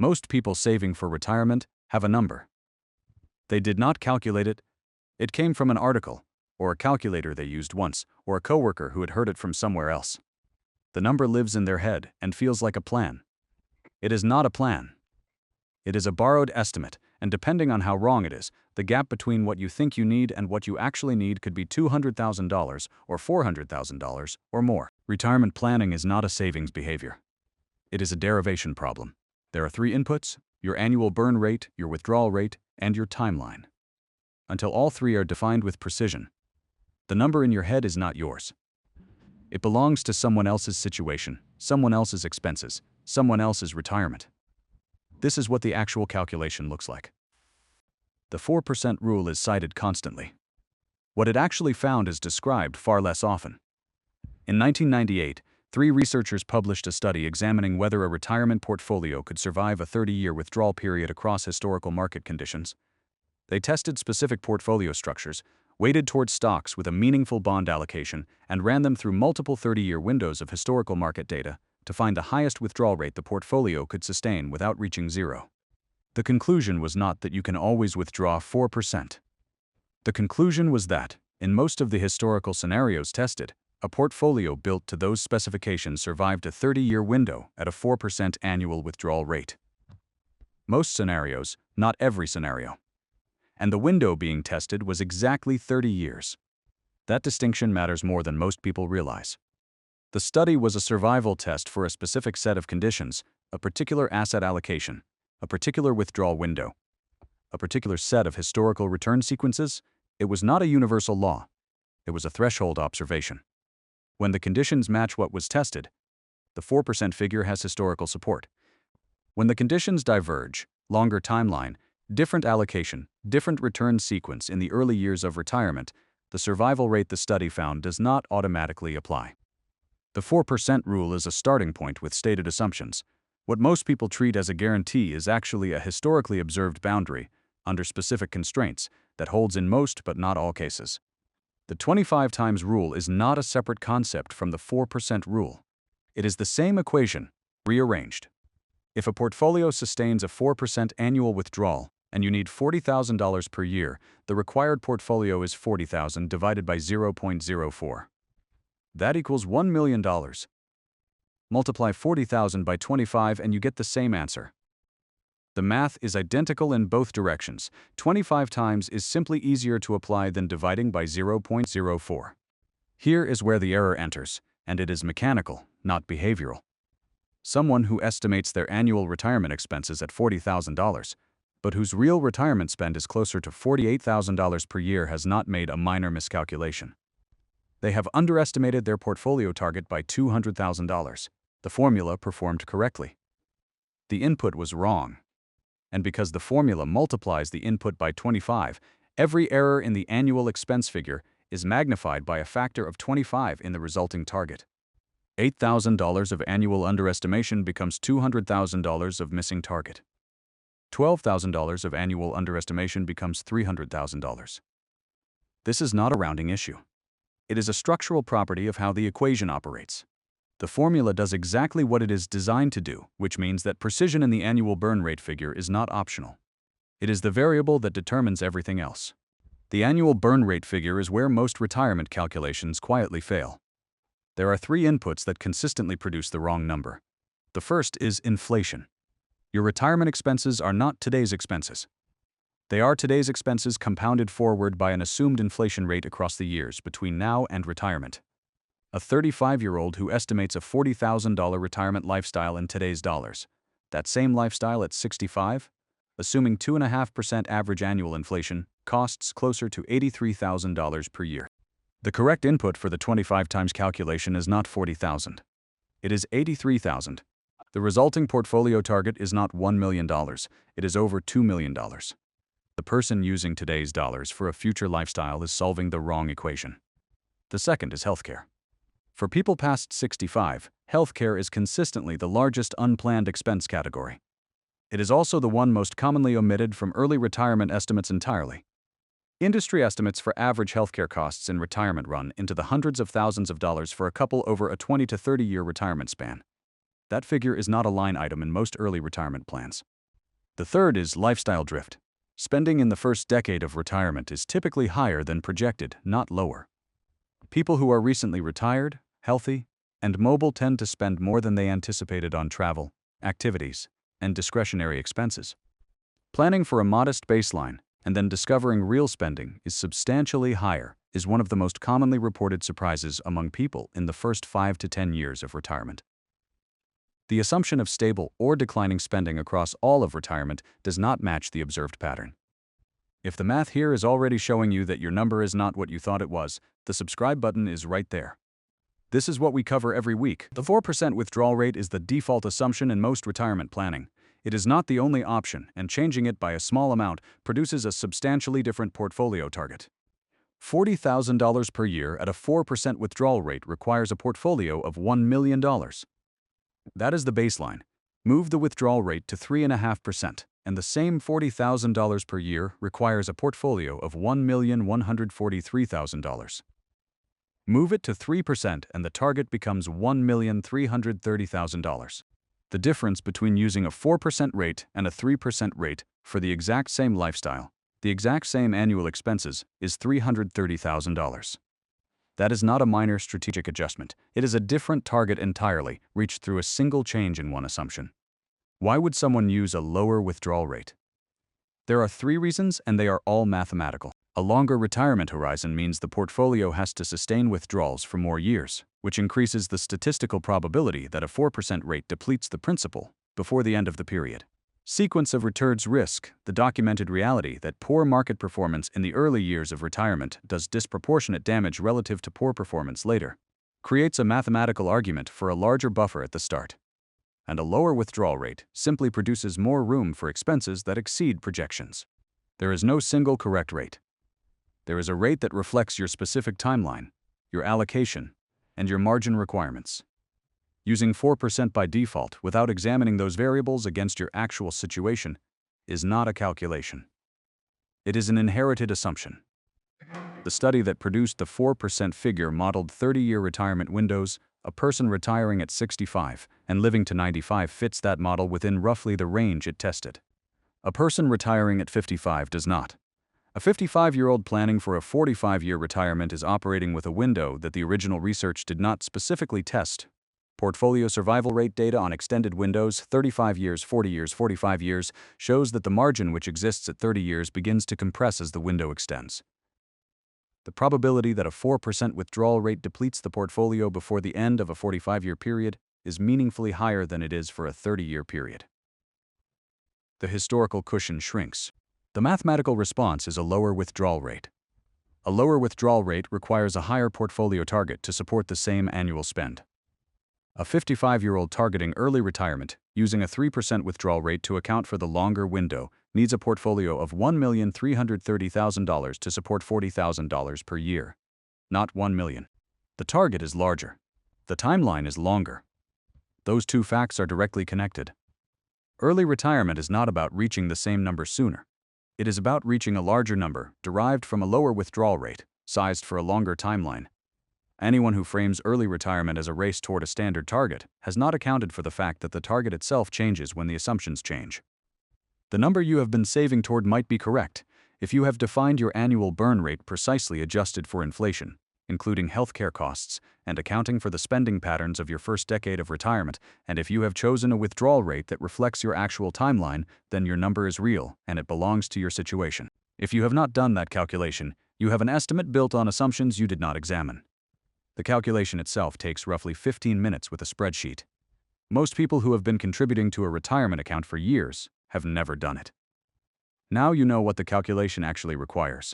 Most people saving for retirement have a number. They did not calculate it. It came from an article, or a calculator they used once, or a coworker who had heard it from somewhere else. The number lives in their head and feels like a plan. It is not a plan. It is a borrowed estimate, and depending on how wrong it is, the gap between what you think you need and what you actually need could be $200,000 or $400,000 or more. Retirement planning is not a savings behavior. It is a derivation problem. There are 3 inputs: your annual burn rate, your withdrawal rate, and your timeline. Until all 3 are defined with precision, the number in your head is not yours. It belongs to someone else's situation, someone else's expenses, someone else's retirement. This is what the actual calculation looks like. The 4% rule is cited constantly. What it actually found is described far less often. In 1998, 3 researchers published a study examining whether a retirement portfolio could survive a 30-year withdrawal period across historical market conditions. They tested specific portfolio structures, weighted towards stocks with a meaningful bond allocation, and ran them through multiple 30-year windows of historical market data to find the highest withdrawal rate the portfolio could sustain without reaching zero. The conclusion was not that you can always withdraw 4%. The conclusion was that, in most of the historical scenarios tested, a portfolio built to those specifications survived a 30-year window at a 4% annual withdrawal rate. Most scenarios, not every scenario. And the window being tested was exactly 30 years. That distinction matters more than most people realize. The study was a survival test for a specific set of conditions, a particular asset allocation, a particular withdrawal window, a particular set of historical return sequences. It was not a universal law. It was a threshold observation. When the conditions match what was tested, the 4% figure has historical support. When the conditions diverge, longer timeline, different allocation, different return sequence in the early years of retirement, the survival rate the study found does not automatically apply. The 4% rule is a starting point with stated assumptions. What most people treat as a guarantee is actually a historically observed boundary, under specific constraints, that holds in most but not all cases. The 25 times rule is not a separate concept from the 4% rule. It is the same equation, rearranged. If a portfolio sustains a 4% annual withdrawal, and you need $40,000 per year, the required portfolio is $40,000 divided by 0.04. That equals $1 million. Multiply 40,000 by 25 and you get the same answer. The math is identical in both directions. 25 times is simply easier to apply than dividing by 0.04. Here is where the error enters, and it is mechanical, not behavioral. Someone who estimates their annual retirement expenses at $40,000, but whose real retirement spend is closer to $48,000 per year has not made a minor miscalculation. They have underestimated their portfolio target by $200,000. The formula performed correctly. The input was wrong. And because the formula multiplies the input by 25, every error in the annual expense figure is magnified by a factor of 25 in the resulting target. $8,000 of annual underestimation becomes $200,000 of missing target. $12,000 of annual underestimation becomes $300,000. This is not a rounding issue. It is a structural property of how the equation operates. The formula does exactly what it is designed to do, which means that precision in the annual burn rate figure is not optional. It is the variable that determines everything else. The annual burn rate figure is where most retirement calculations quietly fail. There are 3 inputs that consistently produce the wrong number. The first is inflation. Your retirement expenses are not today's expenses. They are today's expenses compounded forward by an assumed inflation rate across the years between now and retirement. A 35-year-old who estimates a $40,000 retirement lifestyle in today's dollars. That same lifestyle at 65, assuming 2.5% average annual inflation, costs closer to $83,000 per year. The correct input for the 25 times calculation is not 40,000. It is 83,000. The resulting portfolio target is not $1 million, it is over $2 million. The person using today's dollars for a future lifestyle is solving the wrong equation. The second is healthcare. For people past 65, healthcare is consistently the largest unplanned expense category. It is also the one most commonly omitted from early retirement estimates entirely. Industry estimates for average healthcare costs in retirement run into the hundreds of thousands of dollars for a couple over a 20 to 30-year retirement span. That figure is not a line item in most early retirement plans. The third is lifestyle drift. Spending in the first decade of retirement is typically higher than projected, not lower. People who are recently retired, healthy, and mobile tend to spend more than they anticipated on travel, activities, and discretionary expenses. Planning for a modest baseline and then discovering real spending is substantially higher is one of the most commonly reported surprises among people in the first 5 to 10 years of retirement. The assumption of stable or declining spending across all of retirement does not match the observed pattern. If the math here is already showing you that your number is not what you thought it was, the subscribe button is right there. This is what we cover every week. The 4% withdrawal rate is the default assumption in most retirement planning. It is not the only option, and changing it by a small amount produces a substantially different portfolio target. $40,000 per year at a 4% withdrawal rate requires a portfolio of $1 million. That is the baseline. Move the withdrawal rate to 3.5%, and the same $40,000 per year requires a portfolio of $1,143,000. Move it to 3% and the target becomes $1,330,000. The difference between using a 4% rate and a 3% rate for the exact same lifestyle, the exact same annual expenses, is $330,000. That is not a minor strategic adjustment. It is a different target entirely, reached through a single change in one assumption. Why would someone use a lower withdrawal rate? There are 3 reasons, and they are all mathematical. A longer retirement horizon means the portfolio has to sustain withdrawals for more years, which increases the statistical probability that a 4% rate depletes the principal before the end of the period. Sequence of returns risk, the documented reality that poor market performance in the early years of retirement does disproportionate damage relative to poor performance later, creates a mathematical argument for a larger buffer at the start. And a lower withdrawal rate simply produces more room for expenses that exceed projections. There is no single correct rate. There is a rate that reflects your specific timeline, your allocation, and your margin requirements. Using 4% by default without examining those variables against your actual situation is not a calculation. It is an inherited assumption. The study that produced the 4% figure modeled 30-year retirement windows. A person retiring at 65 and living to 95 fits that model within roughly the range it tested. A person retiring at 55 does not. A 55-year-old planning for a 45-year retirement is operating with a window that the original research did not specifically test. Portfolio survival rate data on extended windows, 35 years, 40 years, 45 years, shows that the margin which exists at 30 years begins to compress as the window extends. The probability that a 4% withdrawal rate depletes the portfolio before the end of a 45-year period is meaningfully higher than it is for a 30-year period. The historical cushion shrinks. The mathematical response is a lower withdrawal rate. A lower withdrawal rate requires a higher portfolio target to support the same annual spend. A 55-year-old targeting early retirement, using a 3% withdrawal rate to account for the longer window, needs a portfolio of $1,330,000 to support $40,000 per year, not $1 million. The target is larger. The timeline is longer. Those two facts are directly connected. Early retirement is not about reaching the same number sooner. It is about reaching a larger number, derived from a lower withdrawal rate, sized for a longer timeline. Anyone who frames early retirement as a race toward a standard target has not accounted for the fact that the target itself changes when the assumptions change. The number you have been saving toward might be correct if you have defined your annual burn rate precisely adjusted for inflation, including healthcare costs and accounting for the spending patterns of your first decade of retirement, and if you have chosen a withdrawal rate that reflects your actual timeline, then your number is real and it belongs to your situation. If you have not done that calculation, you have an estimate built on assumptions you did not examine. The calculation itself takes roughly 15 minutes with a spreadsheet. Most people who have been contributing to a retirement account for years have never done it. Now you know what the calculation actually requires.